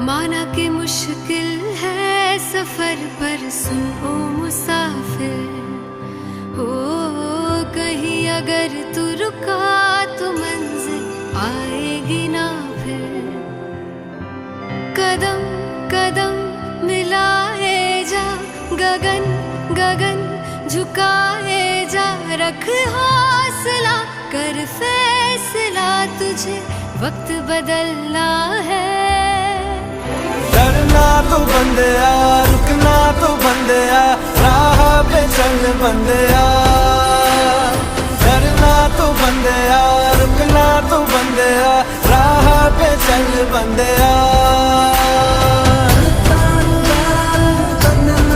माना कि मुश्किल है सफर पर सुन ओ मुसाफिर, हो कहीं अगर तू रुका तो मंजिल आएगी ना फिर। कदम कदम मिलाए जा, गगन गगन झुकाए जा, रख हौसला कर फैसला, तुझे वक्त बदलना है। डरना तो बंदिया, रुकना तो बंदिया, राह पे चल बंदिया। डरना तो बंदिया, रुकना तो बंदिया, राह पे चल बंदिया।